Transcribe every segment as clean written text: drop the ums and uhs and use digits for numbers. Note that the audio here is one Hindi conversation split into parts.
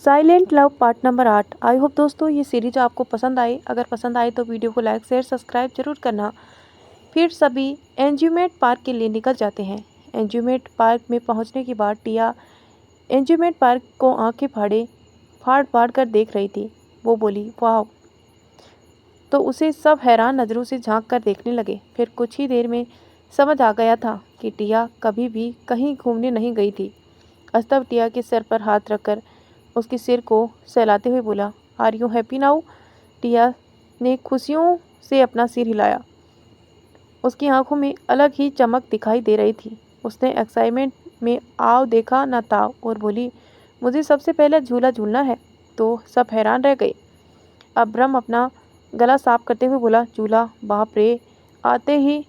Silent love part number 8। I hope दोस्तों ये सीरीज आपको पसंद आए। अगर पसंद आए तो वीडियो को लाइक शेयर सब्सक्राइब जरूर करना। फिर सभी एंज्यूमेंट पार्क के लिए निकल जाते हैं। एंज्यूमेंट पार्क में पहुंचने के बाद टिया एंज्यूमेंट पार्क को आंखें फाड़ फाड़ कर देख रही थी। वो बोली वाह, तो उसे सब हैरान नज़रों से झांक कर देखने लगे। फिर कुछ ही देर में समझ आ गया था कि टिया कभी भी कहीं घूमने नहीं गई थी। अस्तव टिया के सिर पर हाथ रखकर उसके सिर को सहलाते हुए बोला, आर यू हैप्पी नाउ? टिया ने खुशियों से अपना सिर हिलाया। उसकी आंखों में अलग ही चमक दिखाई दे रही थी। उसने एक्साइटमेंट में आव देखा न ताव और बोली, मुझे सबसे पहले झूला झूलना है। तो सब हैरान रह गए। अब्रम अपना गला साफ करते हुए बोला, झूला? बाप रे, आते ही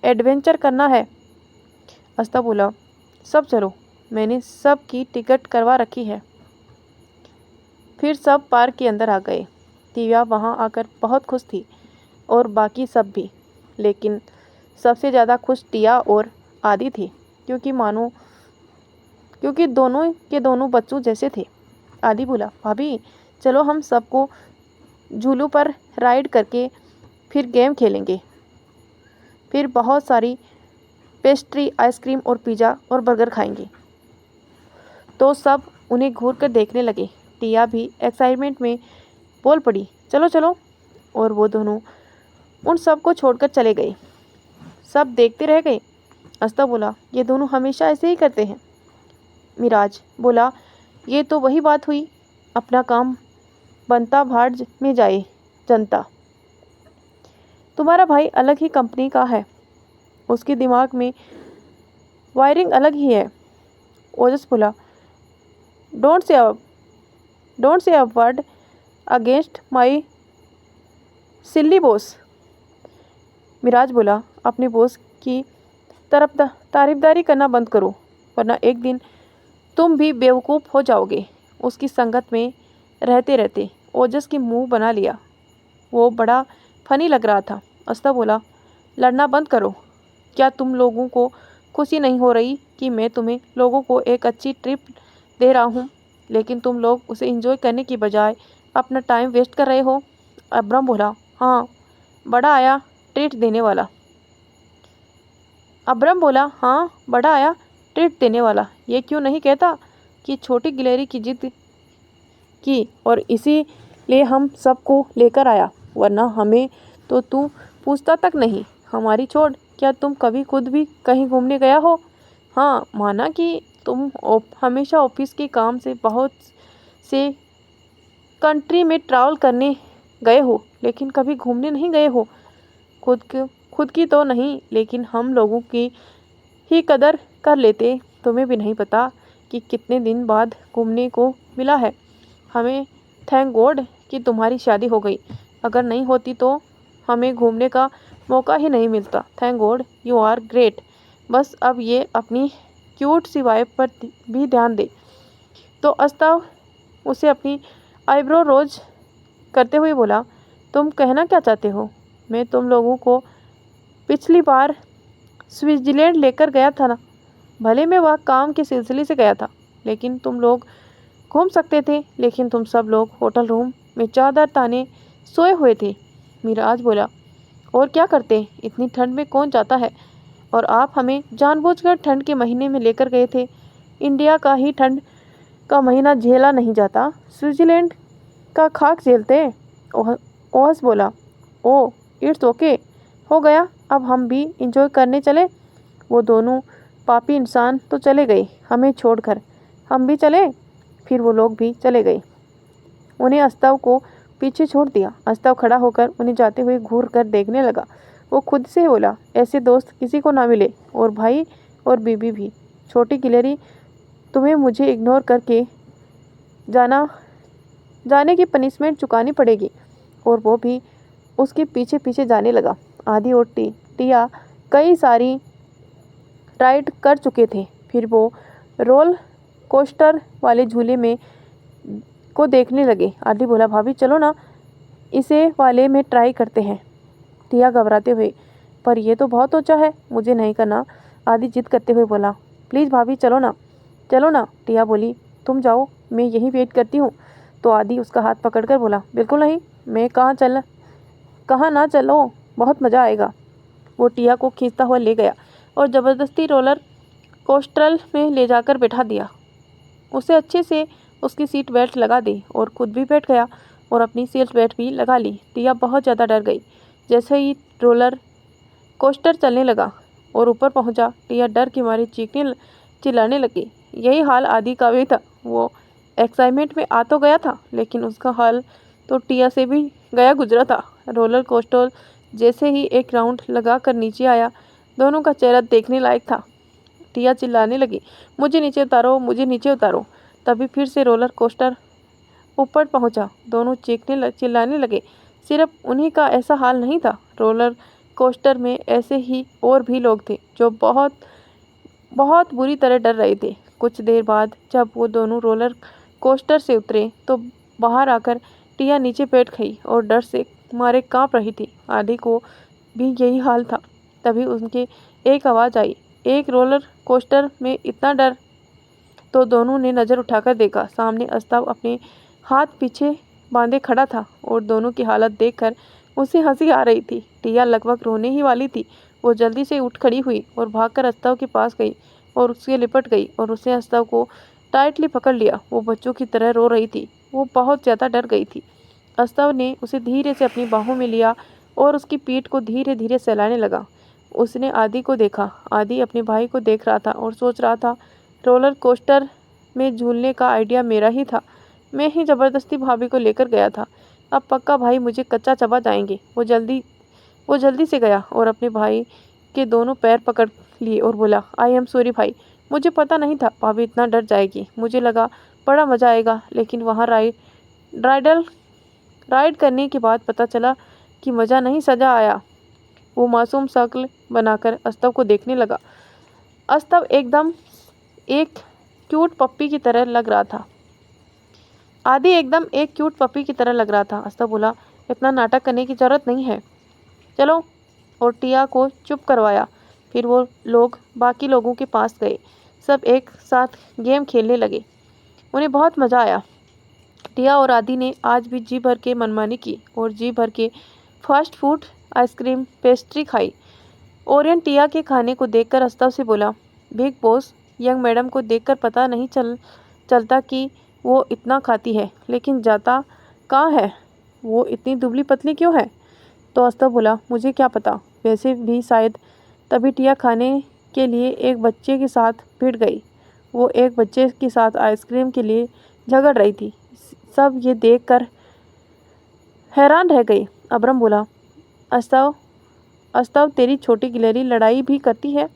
एडवेंचर करना है। अस्ता बोला, सब चलो, मैंने सब की टिकट करवा रखी है। फिर सब पार्क के अंदर आ गए। टिया वहाँ आकर बहुत खुश थी और बाकी सब भी, लेकिन सबसे ज़्यादा खुश टिया और आदि थी, क्योंकि दोनों के दोनों बच्चों जैसे थे। आदि बोला, भाभी चलो हम सबको झूलों पर राइड करके फिर गेम खेलेंगे, फिर बहुत सारी पेस्ट्री, आइसक्रीम और पिज़्ज़ा और बर्गर खाएंगे। तो सब उन्हें घूर कर देखने लगे। टिया भी एक्साइटमेंट में बोल पड़ी, चलो चलो, और वो दोनों उन सबको छोड़कर चले गए। सब देखते रह गए। अस्ता बोला, ये दोनों हमेशा ऐसे ही करते हैं। मिराज बोला, ये तो वही बात हुई, अपना काम बनता भाड़ में जाए जनता। तुम्हारा भाई अलग ही कंपनी का है, उसके दिमाग में वायरिंग अलग ही है। ओजस बोला, don't say a word against my silly boss. Miraj बोला, अपने बॉस की तरफ तारीफदारी करना बंद करो, वरना एक दिन तुम भी बेवकूफ़ हो जाओगे उसकी संगत में रहते रहते। ओजस की मुंह बना लिया। वो बड़ा फनी लग रहा था। अस्ता बोला, लड़ना बंद करो। क्या तुम लोगों को खुशी नहीं हो रही कि मैं तुम्हें लोगों को एक अच्छी ट्रिप दे रहा हूँ, लेकिन तुम लोग उसे एंजॉय करने की बजाय अपना टाइम वेस्ट कर रहे हो? अब्रम बोला, हाँ, बड़ा आया ट्रीट देने वाला। अब्रम बोला, हाँ, बड़ा आया ट्रीट देने वाला। ये क्यों नहीं कहता कि छोटी गिलहरी की जिद की और इसीलिए हम सबको लेकर आया, वरना हमें तो तू पूछता तक नहीं। हमारी छोड़, क्या तुम कभी खुद भी कहीं घूमने गया हो? हाँ, माना कि तुम हमेशा ऑफिस के काम से बहुत से कंट्री में ट्रैवल करने गए हो, लेकिन कभी घूमने नहीं गए हो। खुद की तो नहीं, लेकिन हम लोगों की ही कदर कर लेते। तुम्हें भी नहीं पता कि कितने दिन बाद घूमने को मिला है हमें। थैंक गॉड कि तुम्हारी शादी हो गई। अगर नहीं होती तो हमें घूमने का मौका ही नहीं मिलता। Thank God you are great. बस अब ये अपनी क्यूट सी वाइफ पर भी ध्यान दे। तो अस्ताव उसे अपनी आईब्रो रोज करते हुए बोला, तुम कहना क्या चाहते हो? मैं तुम लोगों को पिछली बार स्विट्जरलैंड लेकर गया था ना। भले मैं वह काम के सिलसिले से गया था, लेकिन तुम लोग घूम सकते थे, लेकिन तुम सब लोग होटल रूम में चादर ताने सोए हुए थे। मिराज बोला, और क्या करते, इतनी ठंड में कौन जाता है? और आप हमें जानबूझकर ठंड के महीने में लेकर गए थे। इंडिया का ही ठंड का महीना झेला नहीं जाता, स्विट्जरलैंड का खाक झेलते। ओहस बोला, ओ इट्स ओके, हो गया, अब हम भी इंजॉय करने चले। वो दोनों पापी इंसान तो चले गए हमें छोड़कर, हम भी चले। फिर वो लोग भी चले गए। उन्हें अस्ताव को पीछे छोड़ दिया। अस्ताव खड़ा होकर उन्हें जाते हुए घूर कर देखने लगा। वो खुद से बोला, ऐसे दोस्त किसी को ना मिले, और भाई और बीबी भी। छोटी गिलहरी, तुम्हें मुझे इग्नोर करके जाने की पनिशमेंट चुकानी पड़ेगी। और वो भी उसके पीछे पीछे जाने लगा। आदि और टिया कई सारी राइड कर चुके थे। फिर वो रोल कोस्टर वाले झूले में को देखने लगे। आदि बोला, भाभी चलो ना, इसे वाले में ट्राई करते हैं। टिया घबराते हुए, पर यह तो बहुत ऊंचा है, मुझे नहीं करना। आदि जिद करते हुए बोला, प्लीज़ भाभी चलो ना। टिया बोली, तुम जाओ, मैं यहीं वेट करती हूँ। तो आदि उसका हाथ पकड़कर बोला, बिल्कुल नहीं, मैं कहाँ ना चलो, बहुत मज़ा आएगा। वो टिया को खींचता हुआ ले गया और ज़बरदस्ती रोलर कोस्टर में ले जाकर बैठा दिया। उसे अच्छे से उसकी सीट बेल्ट लगा दी और खुद भी बैठ गया और अपनी सीट बेल्ट भी लगा ली। टिया बहुत ज़्यादा डर गई। जैसे ही रोलर कोस्टर चलने लगा और ऊपर पहुंचा, टिया डर की मारी चिल्लाने लगी। यही हाल आदि का भी था। वो एक्साइटमेंट में आ तो गया था, लेकिन उसका हाल तो टिया से भी गया गुजरा था। रोलर कोस्टर जैसे ही एक राउंड लगा कर नीचे आया, दोनों का चेहरा देखने लायक था। टिया चिल्लाने लगी, मुझे नीचे उतारो, मुझे नीचे उतारो। तभी फिर से रोलर कोस्टर ऊपर पहुंचा। दोनों चिल्लाने लगे। सिर्फ उन्हीं का ऐसा हाल नहीं था। रोलर कोस्टर में ऐसे ही और भी लोग थे जो बहुत बहुत बुरी तरह डर रहे थे। कुछ देर बाद जब वो दोनों रोलर कोस्टर से उतरे तो बाहर आकर टिया नीचे बैठ गई और डर से मारे कांप रही थी। आदि को भी यही हाल था। तभी उनके एक आवाज़ आई, एक रोलर कोस्टर में इतना डर। तो दोनों ने नज़र उठाकर देखा। सामने अस्ताव अपने हाथ पीछे बांधे खड़ा था और दोनों की हालत देखकर उसे हंसी आ रही थी। टिया लगभग रोने ही वाली थी। वो जल्दी से उठ खड़ी हुई और भागकर अस्ताव के पास गई और उसके लिपट गई और उसने अस्ताव को टाइटली पकड़ लिया। वो बच्चों की तरह रो रही थी। वो बहुत ज़्यादा डर गई थी। अस्ताव ने उसे धीरे से अपनी बाहों में लिया और उसकी पीठ को धीरे धीरे सहलाने लगा। उसने आदि को देखा। आदि अपने भाई को देख रहा था और सोच रहा था, रोलर कोस्टर में झूलने का आइडिया मेरा ही था। मैं ही ज़बरदस्ती भाभी को लेकर गया था। अब पक्का भाई मुझे कच्चा चबा जाएंगे। वो जल्दी से गया और अपने भाई के दोनों पैर पकड़ लिए और बोला, आई एम सॉरी भाई, मुझे पता नहीं था भाभी इतना डर जाएगी। मुझे लगा बड़ा मज़ा आएगा, लेकिन वहाँ राइड करने के बाद पता चला कि मज़ा नहीं सजा आया। वो मासूम शक्ल बनाकर अस्ताव को देखने लगा। अस्ताव एकदम एक क्यूट पप्पी की तरह लग रहा था। आदि एकदम एक क्यूट पप्पी की तरह लग रहा था। अस्ताव बोला, इतना नाटक करने की ज़रूरत नहीं है, चलो। और टिया को चुप करवाया। फिर वो लोग बाकी लोगों के पास गए। सब एक साथ गेम खेलने लगे। उन्हें बहुत मज़ा आया। टिया और आदि ने आज भी जी भर के मनमानी की और जी भर के फास्ट फूड, आइसक्रीम, पेस्ट्री खाई। ओरियन टिया के खाने को देखकर अस्ताव से बोला, बिग बॉस, यंग मैडम को देखकर पता नहीं चलता कि वो इतना खाती है, लेकिन जाता कहाँ है? वो इतनी दुबली पतली क्यों है? तो अस्ताव बोला, मुझे क्या पता, वैसे भी शायद तभी टिया खाने के लिए एक बच्चे के साथ भिड़ गई। वो एक बच्चे के साथ आइसक्रीम के लिए झगड़ रही थी। सब ये देखकर हैरान रह गई। अब्रम बोला, अस्ताव तेरी छोटी गिलहरी लड़ाई भी करती है?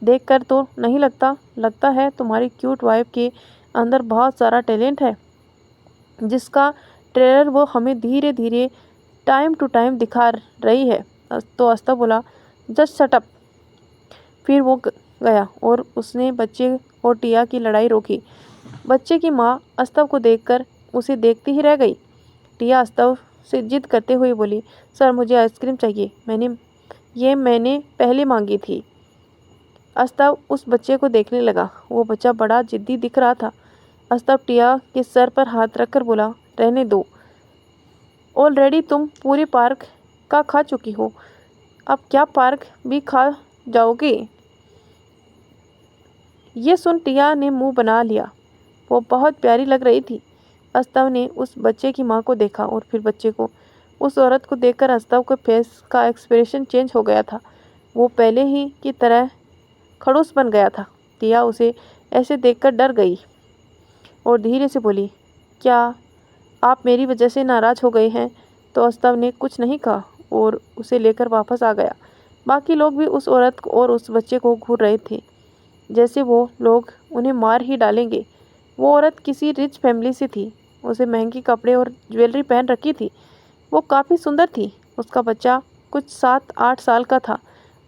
देखकर तो नहीं लगता है तुम्हारी क्यूट वाइफ के अंदर बहुत सारा टैलेंट है, जिसका ट्रेलर वो हमें धीरे धीरे टाइम टू टाइम दिखा रही है। तो अस्ताव बोला, जस्ट शट अप। फिर वो गया और उसने बच्चे और टिया की लड़ाई रोकी। बच्चे की माँ अस्ताव को देखकर उसे देखती ही रह गई। टिया अस्ताव से जिद करते हुए बोली, सर मुझे आइसक्रीम चाहिए, मैंने पहले मांगी थी। अस्ताव उस बच्चे को देखने लगा। वो बच्चा बड़ा जिद्दी दिख रहा था। अस्ताव टिया के सर पर हाथ रखकर बोला, रहने दो, ऑलरेडी तुम पूरे पार्क का खा चुकी हो, अब क्या पार्क भी खा जाओगे? ये सुन टिया ने मुंह बना लिया। वो बहुत प्यारी लग रही थी। अस्ताव ने उस बच्चे की माँ को देखा और फिर बच्चे को। उस औरत को देखकर अस्ताव के फेस का एक्सप्रेशन चेंज हो गया था। वो पहले ही की तरह खड़ूस बन गया था। टिया उसे ऐसे देखकर डर गई और धीरे से बोली, क्या आप मेरी वजह से नाराज़ हो गए हैं? तो अस्ताव ने कुछ नहीं कहा और उसे लेकर वापस आ गया। बाकी लोग भी उस औरत और उस बच्चे को घूर रहे थे, जैसे वो लोग उन्हें मार ही डालेंगे। वो औरत किसी रिच फैमिली से थी। उसे महंगे कपड़े और ज्वेलरी पहन रखी थी। वो काफ़ी सुंदर थी। उसका बच्चा कुछ 7-8 साल का था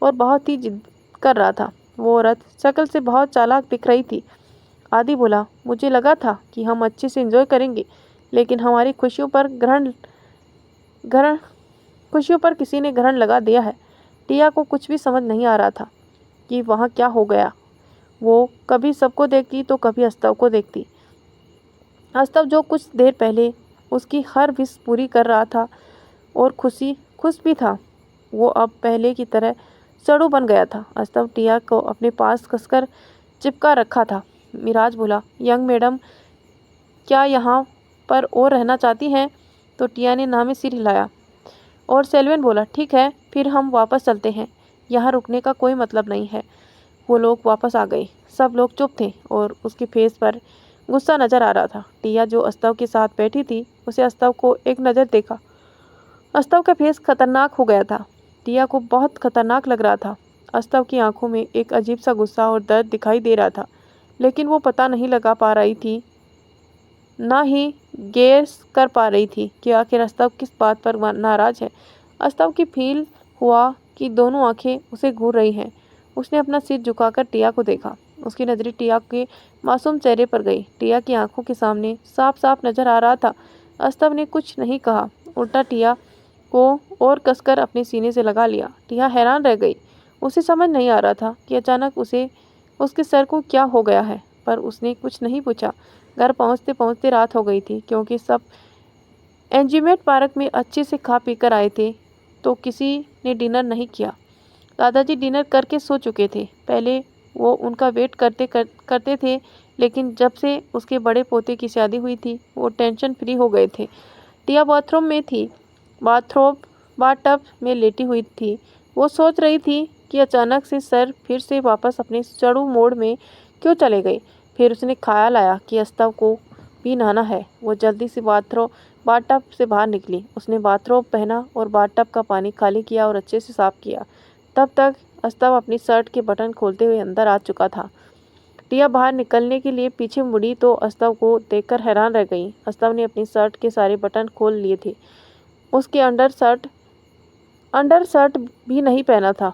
और बहुत ही जिद कर रहा था। वो औरत शक्ल से बहुत चालाक दिख रही थी। आदि बोला, मुझे लगा था कि हम अच्छे से एंजॉय करेंगे, लेकिन हमारी खुशियों पर किसी ने ग्रहण लगा दिया है। टिया को कुछ भी समझ नहीं आ रहा था कि वहाँ क्या हो गया। वो कभी सबको देखती तो कभी अस्ताव को देखती। अस्तव जो कुछ देर पहले उसकी हर विश पूरी कर रहा था और खुश भी था, वो अब पहले की तरह सड़ू बन गया था। अस्तव टिया को अपने पास कसकर चिपका रखा था। मिराज बोला, यंग मैडम क्या यहाँ पर और रहना चाहती हैं? तो टिया ने ना में सिर हिलाया और सेल्विन बोला, ठीक है, फिर हम वापस चलते हैं, यहाँ रुकने का कोई मतलब नहीं है। वो लोग वापस आ गए। सब लोग चुप थे और उसके फेस पर गुस्सा नजर आ रहा था। टिया जो अस्तव के साथ बैठी थी, उसे अस्तव को एक नज़र देखा। अस्तव का फेस खतरनाक हो गया था। टिया को बहुत खतरनाक लग रहा था। अस्तव की आंखों में एक अजीब सा गुस्सा और दर्द दिखाई दे रहा था, लेकिन वो पता नहीं लगा पा रही थी, ना ही गेस कर पा रही थी कि आखिर अस्तव किस बात पर नाराज है। अस्तव की फील हुआ कि दोनों आंखें उसे घूर रही हैं। उसने अपना सिर झुकाकर टिया को देखा। उसकी नज़रें टिया के मासूम चेहरे पर गई। टिया की आंखों के सामने साफ साफ नजर आ रहा था। अस्तव ने कुछ नहीं कहा, उल्टा टिया को और कसकर अपने सीने से लगा लिया। टिया हैरान रह गई। उसे समझ नहीं आ रहा था कि अचानक उसके सर को क्या हो गया है, पर उसने कुछ नहीं पूछा। घर पहुंचते पहुंचते रात हो गई थी, क्योंकि सब एंजीमेट पार्क में अच्छे से खा पी कर आए थे, तो किसी ने डिनर नहीं किया। दादाजी डिनर करके सो चुके थे। पहले वो उनका वेट करते थे, लेकिन जब से उसके बड़े पोते की शादी हुई थी, वो टेंशन फ्री हो गए थे। टिया बाथरूम में थी, बाथटब में लेटी हुई थी। वो सोच रही थी कि अचानक से सर फिर से वापस अपने चड़ू मोड़ में क्यों चले गए। फिर उसने ख्याल आया कि अस्तव को भी नहाना है। वो जल्दी से बाथटब से बाहर निकली। उसने बाथरोब पहना और बाथटब का पानी खाली किया और अच्छे से साफ किया। तब तक अस्तव अपनी शर्ट के बटन खोलते हुए अंदर आ चुका था। टिया बाहर निकलने के लिए पीछे मुड़ी तो अस्तव को देखकर हैरान रह गई। अस्तव ने अपनी शर्ट के सारे बटन खोल लिए थे। उसके अंडर शर्ट भी नहीं पहना था।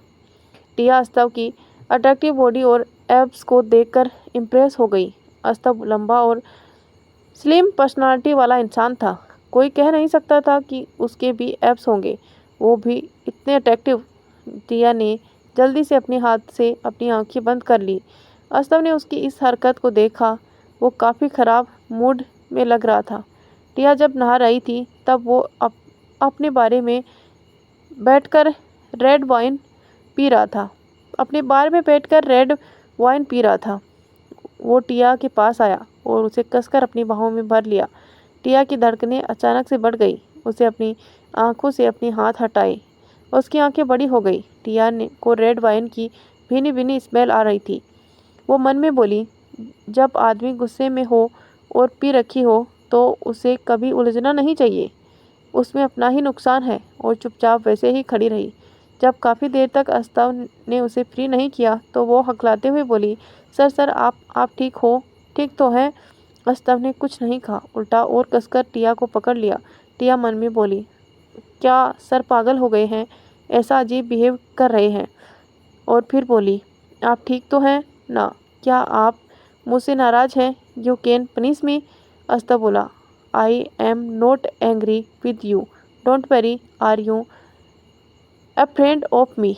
टिया अस्तव की अट्रैक्टिव बॉडी और एब्स को देखकर इम्प्रेस हो गई। अस्तव लंबा और स्लिम पर्सनालिटी वाला इंसान था। कोई कह नहीं सकता था कि उसके भी एब्स होंगे, वो भी इतने अट्रैक्टिव। टिया ने जल्दी से अपने हाथ से अपनी आंखें बंद कर ली। अस्तव ने उसकी इस हरकत को देखा। वो काफ़ी ख़राब मूड में लग रहा था। टिया जब नहा रही थी, तब वो अपने बारे में बैठकर रेड वाइन पी रहा था। अपने बार में बैठकर रेड वाइन पी रहा था। वो टिया के पास आया और उसे कसकर अपनी बाहों में भर लिया। टिया की धड़कनें अचानक से बढ़ गई। उसे अपनी आंखों से अपने हाथ हटाए। उसकी आंखें बड़ी हो गई। टिया को रेड वाइन की भीनी भीनी स्मेल आ रही थी। वो मन में बोली, जब आदमी गुस्से में हो और पी रखी हो तो उसे कभी उलझना नहीं चाहिए, उसमें अपना ही नुकसान है। और चुपचाप वैसे ही खड़ी रही। जब काफ़ी देर तक अस्तव ने उसे फ्री नहीं किया तो वो हकलाते हुए बोली, सर आप ठीक हो? ठीक तो है। अस्तव ने कुछ नहीं कहा, उल्टा और कसकर टिया को पकड़ लिया। टिया मन में बोली, क्या सर पागल हो गए हैं, ऐसा अजीब बिहेव कर रहे हैं। और फिर बोली, आप ठीक तो हैं ना? क्या आप मुझसे नाराज़ हैं? You can punish me. अस्तव बोला, I am not angry with you, don't worry, are you a friend of me.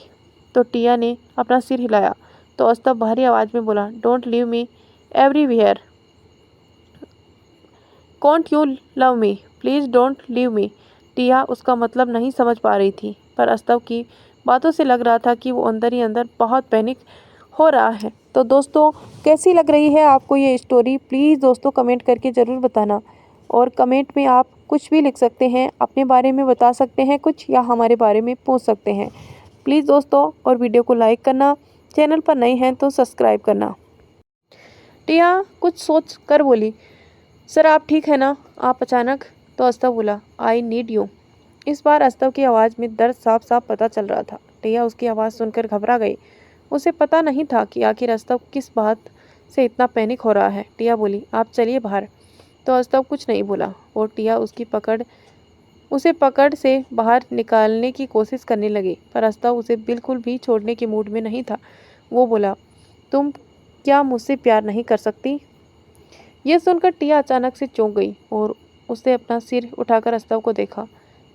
तो टिया ने अपना सिर हिलाया तो अस्तव भारी आवाज़ में बोला, don't leave me everywhere, can't you love me, please don't leave me. Tia उसका मतलब नहीं समझ पा रही थी, पर अस्तव की बातों से लग रहा था कि वो अंदर ही अंदर बहुत पैनिक हो रहा है। तो दोस्तों, कैसी लग रही है आपको ये स्टोरी? प्लीज़ दोस्तों कमेंट करके ज़रूर बताना। और कमेंट में आप कुछ भी लिख सकते हैं, अपने बारे में बता सकते हैं कुछ, या हमारे बारे में पूछ सकते हैं। प्लीज़ दोस्तों, और वीडियो को लाइक करना, चैनल पर नए हैं तो सब्सक्राइब करना। टिया कुछ सोच कर बोली, सर आप ठीक है ना? आप अचानक। तो अस्तव बोला, आई नीड यू। इस बार अस्तव की आवाज़ में दर्द साफ साफ पता चल रहा था। टिया उसकी आवाज़ सुनकर घबरा गई। उसे पता नहीं था कि आखिर अस्तव किस बात से इतना पैनिक हो रहा है। टिया बोली, आप चलिए बाहर। तो अस्तव कुछ नहीं बोला और टिया उसे पकड़ से बाहर निकालने की कोशिश करने लगी, पर अस्तव उसे बिल्कुल भी छोड़ने के मूड में नहीं था। वो बोला, तुम क्या मुझसे प्यार नहीं कर सकती? यह सुनकर टिया अचानक से चौंक गई और उसने अपना सिर उठाकर अस्तव को देखा,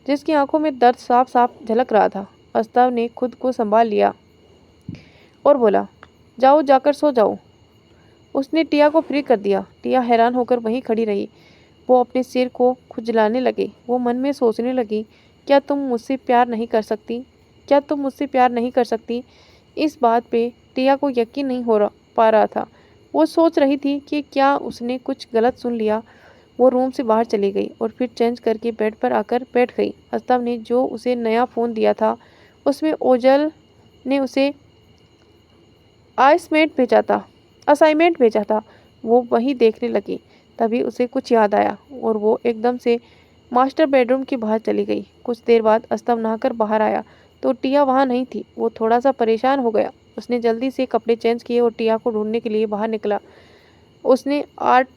जिसकी आंखों में दर्द साफ साफ झलक रहा था। अस्तव ने खुद को संभाल लिया और बोला, जाओ, जाकर सो जाओ। उसने टिया को फ्री कर दिया। टिया हैरान होकर वहीं खड़ी रही। वो अपने सिर को खुजलाने लगे। वो मन में सोचने लगी, क्या तुम मुझसे प्यार नहीं कर सकती? क्या तुम मुझसे प्यार नहीं कर सकती? इस बात पे टिया को यकीन नहीं पा रहा था। वो सोच रही थी कि क्या उसने कुछ गलत सुन लिया। वो रूम से बाहर चली गई और फिर चेंज करके बेड पर आकर बैठ गई। अस्तव ने जो उसे नया फ़ोन दिया था उसमें ओजल ने उसे असाइनमेंट भेजा था। वो वही देखने लगी। तभी उसे कुछ याद आया और वो एकदम से मास्टर बेडरूम के बाहर चली गई। कुछ देर बाद अस्तव नहाकर बाहर आया तो टिया वहाँ नहीं थी। वो थोड़ा सा परेशान हो गया। उसने जल्दी से कपड़े चेंज किए और टिया को ढूंढने के लिए बाहर निकला। उसने आर्ट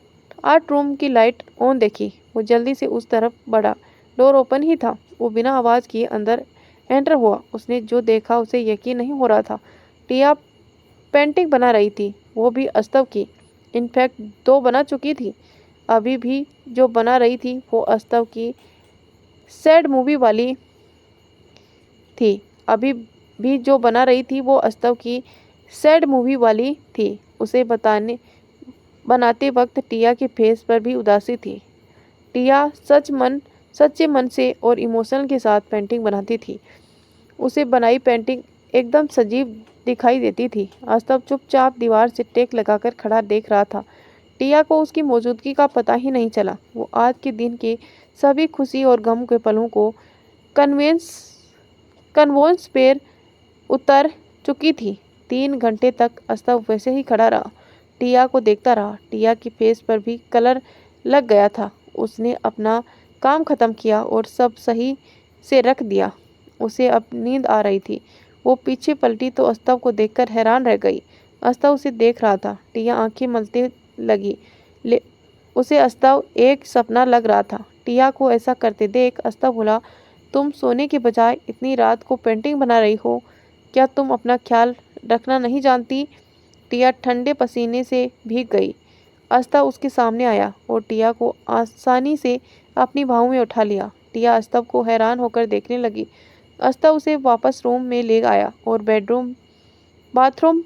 आर्ट रूम की लाइट ऑन देखी। वो जल्दी से उस तरफ बढ़ा। डोर ओपन ही था। वो बिना आवाज़ किए अंदर एंटर हुआ। उसने जो देखा उसे यकीन नहीं हो रहा था। टिया पेंटिंग बना रही थी, वो भी अस्तव की। इनफैक्ट 2 बना चुकी थी। अभी भी जो बना रही थी वो अस्तव की सैड मूवी वाली थी। अभी भी जो बना रही थी वो अस्तव की सैड मूवी वाली थी। उसे बनाते वक्त टिया के फेस पर भी उदासी थी। टिया सच्चे मन से और इमोशन के साथ पेंटिंग बनाती थी। उसे बनाई पेंटिंग एकदम सजीव दिखाई देती थी। अस्तव चुपचाप दीवार से टेक लगाकर खड़ा देख रहा था। टिया को उसकी मौजूदगी का पता ही नहीं चला। वो आज के दिन के सभी खुशी और गम के पलों को कन्वेंस कन्वोंस पर उतर चुकी थी। 3 घंटे तक अस्तव वैसे ही खड़ा रहा, टिया को देखता रहा। टिया की फेस पर भी कलर लग गया था। उसने अपना काम खत्म किया और सब सही से रख दिया। उसे अब नींद आ रही थी। वो पीछे पलटी तो अस्तव को देखकर हैरान रह गई। अस्तव उसे देख रहा था। टिया आंखें मलते लगी। उसे अस्तव एक सपना लग रहा था। टिया को ऐसा करते देख अस्तव बोला, तुम सोने के बजाय इतनी रात को पेंटिंग बना रही हो। क्या तुम अपना ख्याल रखना नहीं जानती? टिया ठंडे पसीने से भीग गई। अस्तव उसके सामने आया और टिया को आसानी से अपनी बाहों में उठा लिया। टिया अस्तव को हैरान होकर देखने लगी। अस्तव उसे वापस रूम में ले आया और बाथरूम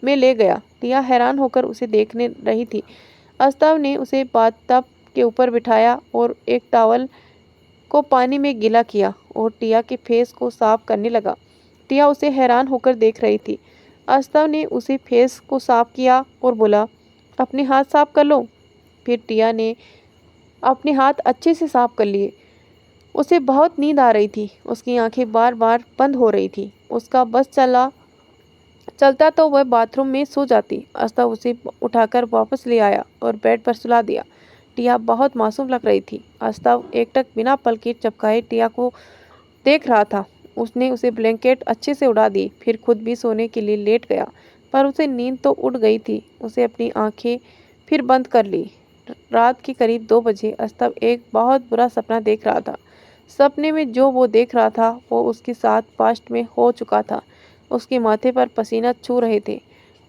में ले गया। टिया हैरान होकर उसे देखने रही थी। अस्तव ने उसे बाथटब के ऊपर बिठाया और एक टॉवल को पानी में गीला किया और टिया के फेस को साफ करने लगा। टिया उसे हैरान होकर देख रही थी। अस्तव ने उसे फेस को साफ किया और बोला, अपने हाथ साफ कर लो। फिर टिया ने अपने हाथ अच्छे से साफ कर लिए। उसे बहुत नींद आ रही थी। उसकी आंखें बार बार बंद हो रही थी। उसका बस चलता तो वह बाथरूम में सो जाती। अस्तव उसे उठाकर वापस ले आया और बेड पर सुला दिया। टिया बहुत मासूम लग रही थी। अस्तव एकटक बिना पलके झपकाए टिया को देख रहा था। उसने उसे ब्लैंकेट अच्छे से उड़ा दी, फिर खुद भी सोने के लिए लेट गया। पर उसे नींद तो उड़ गई थी। उसे अपनी आंखें फिर बंद कर ली। रात के करीब 2 बजे अस्तव एक बहुत बुरा सपना देख रहा था। सपने में जो वो देख रहा था वो उसके साथ पास्ट में हो चुका था। उसके माथे पर पसीना छू रहे थे।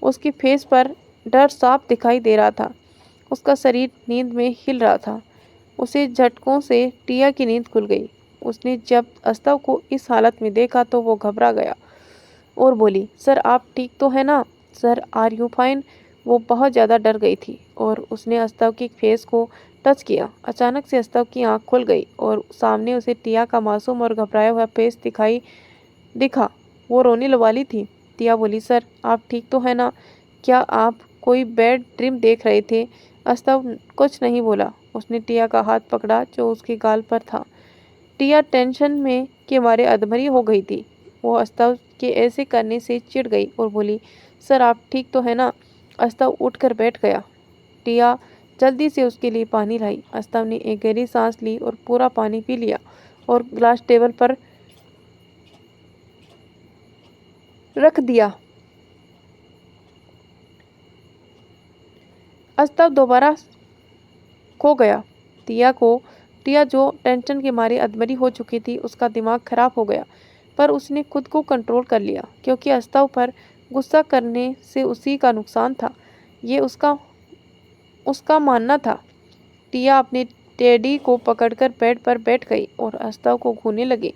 उसके फेस पर डर साफ दिखाई दे रहा था। उसका शरीर नींद में हिल रहा था। उसे झटकों से टिया की नींद खुल गई। उसने जब अस्तव को इस हालत में देखा तो वो घबरा गया और बोली, सर आप ठीक तो है ना? Sir are you fine? वो बहुत ज़्यादा डर गई थी और उसने अस्तव के फेस को टच किया। अचानक से अस्तव की आंख खुल गई और सामने उसे टिया का मासूम और घबराया हुआ फेस दिखा। वो रोने वाली थी। टिया बोली, सर आप ठीक तो है ना? क्या आप कोई बैड ड्रीम देख रहे थे? अस्तव कुछ नहीं बोला। उसने टिया का हाथ पकड़ा जो उसके गाल पर था। टिया टेंशन में के मारे अधमरी हो गई थी। वो अस्तव के ऐसे करने से चिढ़ गई और बोली, सर आप ठीक तो है ना? अस्तव उठकर बैठ गया। टिया जल्दी से उसके लिए पानी लाई। अस्तव ने एक गहरी सांस ली और पूरा पानी पी लिया और ग्लास टेबल पर रख दिया। अस्तव दोबारा खो गया। टिया जो टेंशन के मारे अधमरी हो चुकी थी, उसका दिमाग खराब हो गया। पर उसने खुद को कंट्रोल कर लिया क्योंकि अस्तव पर गुस्सा करने से उसी का नुकसान था। ये उसका मानना था। टिया अपने टेडी को पकड़कर बेड पर बैठ गई और अस्तव को घूरने लगी,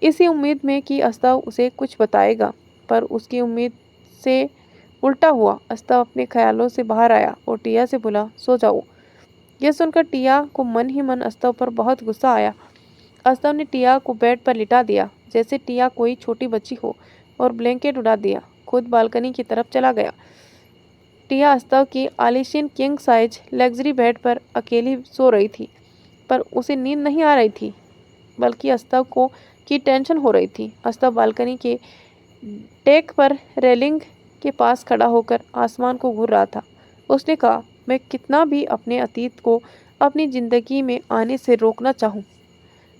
इसी उम्मीद में कि अस्तव उसे कुछ बताएगा। पर उसकी उम्मीद से उल्टा हुआ। अस्तव अपने ख्यालों से बाहर आया और टिया से बोला, सो जाओ। यह सुनकर टिया को मन ही मन अस्तव पर बहुत गुस्सा आया। अस्तव ने टिया को बेड पर लिटा दिया जैसे टिया कोई छोटी बच्ची हो और ब्लैंकेट उड़ा दिया। खुद बालकनी की तरफ चला गया। टिया अस्तव की आलिशान किंग साइज लग्जरी बेड पर अकेली सो रही थी, पर उसे नींद नहीं आ रही थी, बल्कि अस्तव को की टेंशन हो रही थी। अस्तव बालकनी के डेक पर रेलिंग के पास खड़ा होकर आसमान को घूर रहा था। उसने कहा, मैं कितना भी अपने अतीत को अपनी ज़िंदगी में आने से रोकना चाहूँ,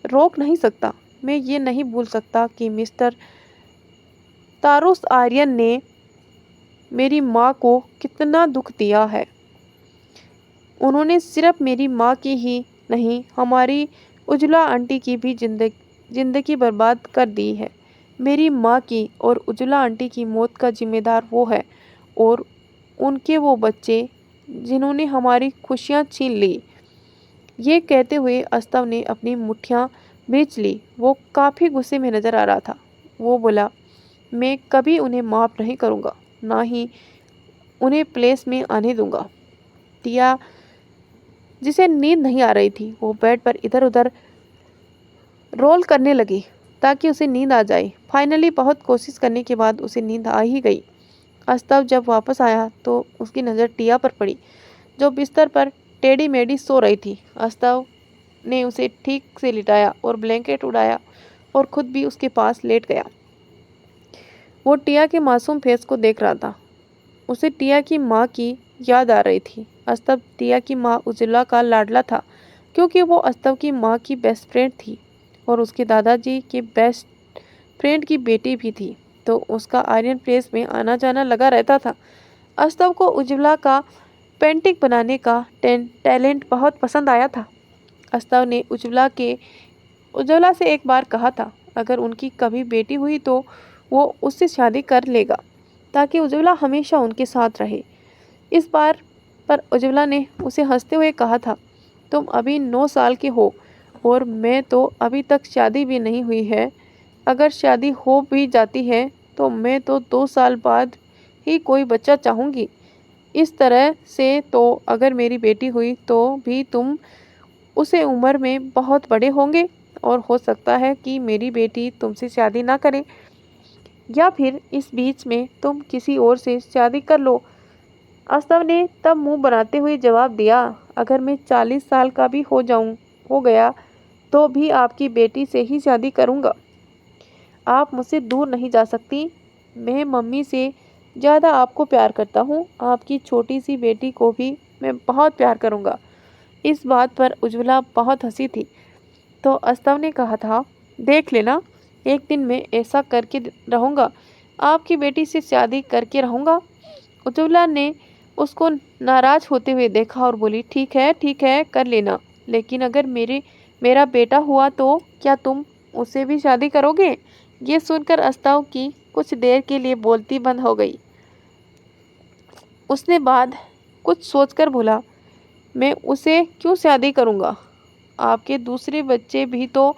रोक नहीं सकता। मैं ये नहीं भूल सकता कि मिस्टर तारुस आर्यन ने मेरी माँ को कितना दुख दिया है। उन्होंने सिर्फ मेरी माँ की ही नहीं, हमारी उजला आंटी की भी जिंदगी बर्बाद कर दी है। मेरी माँ की और उजला आंटी की मौत का जिम्मेदार वो है और उनके वो बच्चे जिन्होंने हमारी खुशियाँ छीन ली। ये कहते हुए अस्तव ने अपनी मुट्ठियाँ भींच ली। वो काफ़ी गुस्से में नज़र आ रहा था। वो बोला, मैं कभी उन्हें माफ़ नहीं करूँगा, ना ही उन्हें प्लेस में आने दूंगा। टिया, जिसे नींद नहीं आ रही थी, वो बेड पर इधर उधर रोल करने लगी ताकि उसे नींद आ जाए। फाइनली बहुत कोशिश करने के बाद उसे नींद आ ही गई। अस्तव जब वापस आया तो उसकी नज़र टिया पर पड़ी, जो बिस्तर पर टेढ़ी मेढ़ी सो रही थी। अस्तव ने उसे ठीक से लिटाया और ब्लैंकेट उड़ाया और खुद भी उसके पास लेट गया। वो टिया के मासूम फेस को देख रहा था। उसे टिया की माँ की याद आ रही थी। अस्तव टिया की माँ उजला का लाडला था, क्योंकि वो अस्तव की माँ की बेस्ट फ्रेंड थी और उसके दादाजी के बेस्ट फ्रेंड की बेटी भी थी, तो उसका आर्यन प्लेस में आना जाना लगा रहता था। अस्तव को उज्ज्वला का पेंटिंग बनाने का टैलेंट बहुत पसंद आया था। अस्तव ने उज्ज्वला से एक बार कहा था, अगर उनकी कभी बेटी हुई तो वो उससे शादी कर लेगा, ताकि उज्ज्वला हमेशा उनके साथ रहे। इस बार पर उज्ज्वला ने उसे हंसते हुए कहा था, तुम अभी 9 साल के हो और मैं तो अभी तक शादी भी नहीं हुई है। अगर शादी हो भी जाती है तो मैं तो 2 साल बाद ही कोई बच्चा चाहूँगी। इस तरह से तो अगर मेरी बेटी हुई तो भी तुम उसे उम्र में बहुत बड़े होंगे और हो सकता है कि मेरी बेटी तुमसे शादी ना करे, या फिर इस बीच में तुम किसी और से शादी कर लो। अस्तव ने तब मुंह बनाते हुए जवाब दिया, अगर मैं 40 साल का भी हो गया तो भी आपकी बेटी से ही शादी करूंगा। आप मुझसे दूर नहीं जा सकती। मैं मम्मी से ज़्यादा आपको प्यार करता हूँ। आपकी छोटी सी बेटी को भी मैं बहुत प्यार करूँगा। इस बात पर उज्ज्वला बहुत हंसी थी, तो अस्तव ने कहा था, देख लेना, एक दिन मैं ऐसा करके रहूँगा, आपकी बेटी से शादी करके रहूँगा। उज्ज्वला ने उसको नाराज होते हुए देखा और बोली, ठीक है कर लेना, लेकिन अगर मेरा बेटा हुआ तो क्या तुम उससे भी शादी करोगे? ये सुनकर अस्तव की कुछ देर के लिए बोलती बंद हो गई। उसने बाद कुछ सोचकर बोला, मैं उसे क्यों शादी करूँगा? आपके दूसरे बच्चे भी तो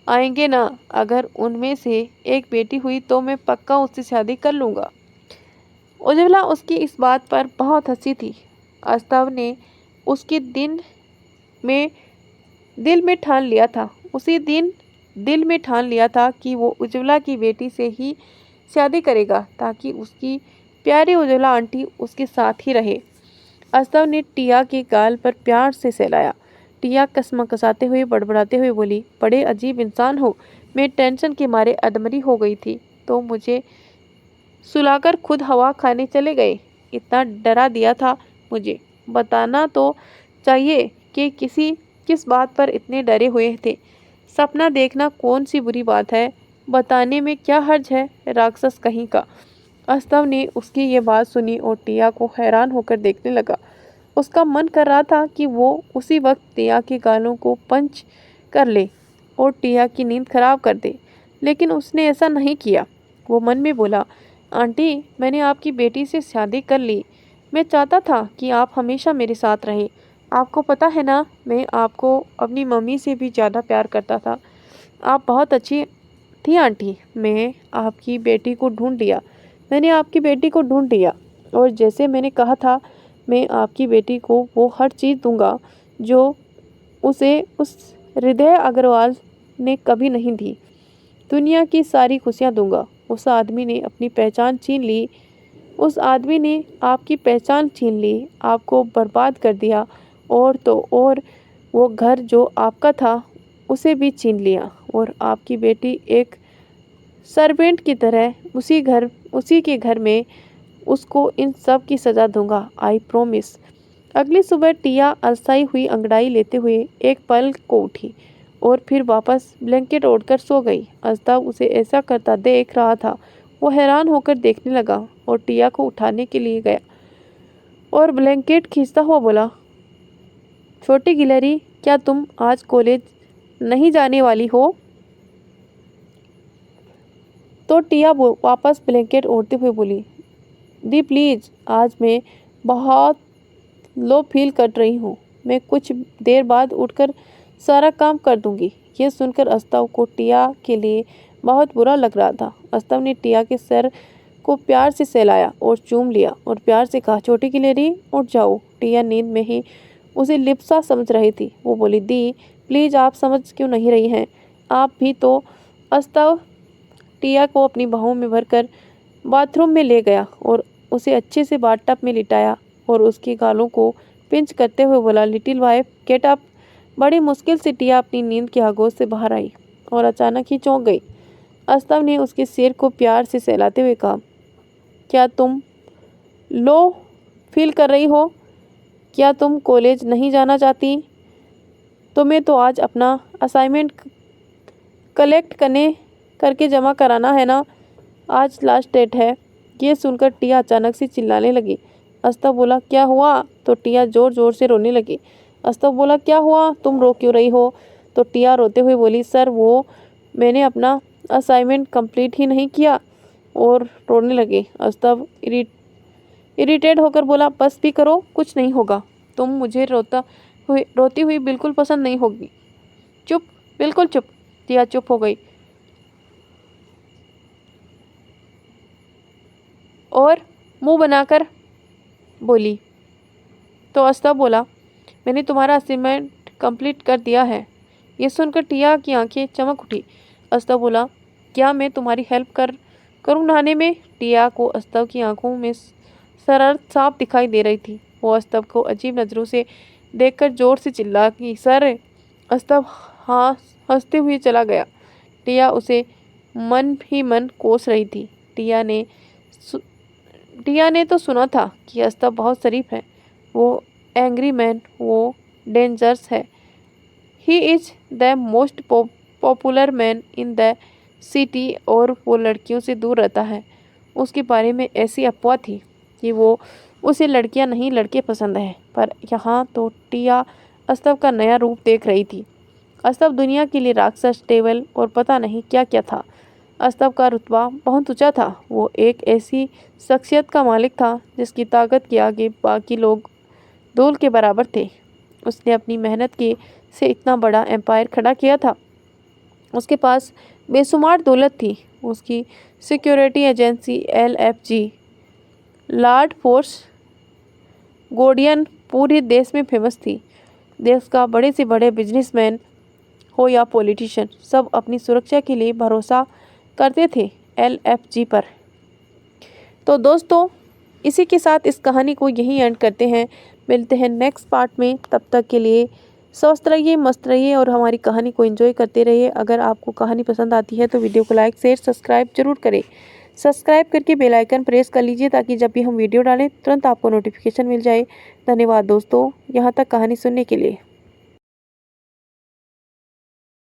आएंगे ना। अगर उनमें से एक बेटी हुई तो मैं पक्का उससे शादी कर लूँगा। उज्ज्वला उसकी इस बात पर बहुत हंसी थी। अस्तव ने उसके दिल में ठान लिया था। उसी दिन दिल में ठान लिया था कि वो उज्ज्वला की बेटी से ही शादी करेगा, ताकि उसकी प्यारी उज्ज्वला आंटी उसके साथ ही रहे। अस्तव ने टिया के गाल पर प्यार से सहलाया। टिया कसमकसाते हुए बड़बड़ाते हुए बोली, बड़े अजीब इंसान हो। मैं टेंशन के मारे अधमरी हो गई थी तो मुझे सुलाकर खुद हवा खाने चले गए। इतना डरा दिया था मुझे। बताना तो चाहिए कि किस बात पर इतने डरे हुए थे। सपना देखना कौन सी बुरी बात है, बताने में क्या हर्ज है, राक्षस कहीं का। अस्तव ने उसकी ये बात सुनी और टिया को हैरान होकर देखने लगा। उसका मन कर रहा था कि वो उसी वक्त टिया के गालों को पंच कर ले और टिया की नींद खराब कर दे, लेकिन उसने ऐसा नहीं किया। वो मन में बोला, आंटी, मैंने आपकी बेटी से शादी कर ली। मैं चाहता था कि आप हमेशा मेरे साथ रहें। आपको पता है ना, मैं आपको अपनी मम्मी से भी ज़्यादा प्यार करता था। आप बहुत अच्छी थी आंटी। मैंने आपकी बेटी को ढूंढ लिया और जैसे मैंने कहा था, मैं आपकी बेटी को वो हर चीज़ दूंगा जो उसे उस हृदय अग्रवाल ने कभी नहीं दी। दुनिया की सारी खुशियाँ दूंगा। उस आदमी ने अपनी पहचान छीन ली। उस आदमी ने आपकी पहचान छीन ली, आपको बर्बाद कर दिया, और तो और वो घर जो आपका था उसे भी छीन लिया, और आपकी बेटी एक सर्वेंट की तरह उसी के घर में उसको इन सब की सज़ा दूंगा, आई प्रोमिस। अगली सुबह टिया अलसाई हुई अंगड़ाई लेते हुए एक पल को उठी और फिर वापस ब्लैंकेट ओढ़कर सो गई। अल्ताफ उसे ऐसा करता देख रहा था। वो हैरान होकर देखने लगा और टिया को उठाने के लिए गया और ब्लैंकेट खींचता हुआ बोला, छोटी गिलहरी, क्या तुम आज कॉलेज नहीं जाने वाली हो? तो टिया वापस ब्लैंकेट ओढ़ते हुए बोली, दी प्लीज, आज मैं बहुत लो फील कर रही हूँ। मैं कुछ देर बाद उठकर सारा काम कर दूंगी। यह सुनकर अस्तव को टिया के लिए बहुत बुरा लग रहा था। अस्तव ने टिया के सर को प्यार से सहलाया और चूम लिया और प्यार से कहा, छोटी गिलहरी उठ जाओ। टिया नींद में ही उसे लिप्सा समझ रही थी। वो बोली, दी प्लीज, आप समझ क्यों नहीं रही हैं? आप भी तो। अस्तव टिया को अपनी बाहों में भरकर बाथरूम में ले गया और उसे अच्छे से बाथटब में लिटाया और उसके गालों को पिंच करते हुए बोला, लिटिल वाइफ गेट अप। बड़ी मुश्किल से टिया अपनी नींद की आगोश से बाहर आई और अचानक ही चौंक गई। अस्तव ने उसके सिर को प्यार से सहलाते हुए कहा, क्या तुम लो फील कर रही हो? क्या तुम कॉलेज नहीं जाना चाहती? तुम्हें तो आज अपना असाइनमेंट कलेक्ट करके जमा कराना है ना? आज लास्ट डेट है। ये सुनकर टिया अचानक से चिल्लाने लगी। अस्तव बोला, क्या हुआ? तो टिया जोर जोर से रोने लगी। अस्तव बोला, क्या हुआ? तुम रो क्यों रही हो? तो टिया रोते हुए बोली, सर वो मैंने अपना असाइनमेंट कंप्लीट ही नहीं किया, और रोने लगी। अस्तव इरिटेट होकर बोला, बस भी करो, कुछ नहीं होगा। तुम मुझे रोती हुई बिल्कुल पसंद नहीं होगी। चुप, बिल्कुल चुप। टिया चुप हो गई और मुंह बनाकर बोली। तो अस्तव बोला, मैंने तुम्हारा असाइनमेंट कंप्लीट कर दिया है। ये सुनकर टिया की आंखें चमक उठी। अस्तव बोला, क्या मैं तुम्हारी हेल्प करूं नहाने में? टिया को अस्तव की आंखों में शरारत साफ दिखाई दे रही थी। वो अस्तव को अजीब नज़रों से देखकर जोर से चिल्ला कि सर। अस्तव हाँ हंसते हुए चला गया। टिया उसे मन ही मन कोस रही थी। टिया ने तो सुना था कि अस्तव बहुत शरीफ है, वो एंग्री मैन, वो डेंजरस है, he is the most popular man in the city, और वो लड़कियों से दूर रहता है। उसके बारे में ऐसी अफवाह थी कि वो उसे लड़कियां नहीं लड़के पसंद है। पर यहाँ तो टिया अस्तव का नया रूप देख रही थी। अस्तव दुनिया के लिए राक्षस, डेविल और पता नहीं क्या क्या था। अस्तव का रुतबा बहुत ऊंचा था। वो एक ऐसी शख्सियत का मालिक था जिसकी ताकत के आगे बाकी लोग धूल के बराबर थे। उसने अपनी मेहनत के से इतना बड़ा एम्पायर खड़ा किया था। उसके पास बेशुमार दौलत थी। उसकी security agency LFG, Lord force guardian, पूरे देश में फेमस थी। देश का बड़े से बड़े बिजनेसमैन हो या पॉलिटिशियन, सब अपनी सुरक्षा के लिए भरोसा करते थे LFG पर। तो दोस्तों, इसी के साथ इस कहानी को यहीं एंड करते हैं। मिलते हैं नेक्स्ट पार्ट में। तब तक के लिए स्वस्थ रहिए, मस्त रहिए और हमारी कहानी को एंजॉय करते रहिए। अगर आपको कहानी पसंद आती है तो वीडियो को लाइक, शेयर, सब्सक्राइब जरूर करें। सब्सक्राइब करके बेल आइकन प्रेस कर लीजिए ताकि जब भी हम वीडियो डालें तुरंत आपको नोटिफिकेशन मिल जाए। धन्यवाद दोस्तों, यहाँ तक कहानी सुनने के लिए।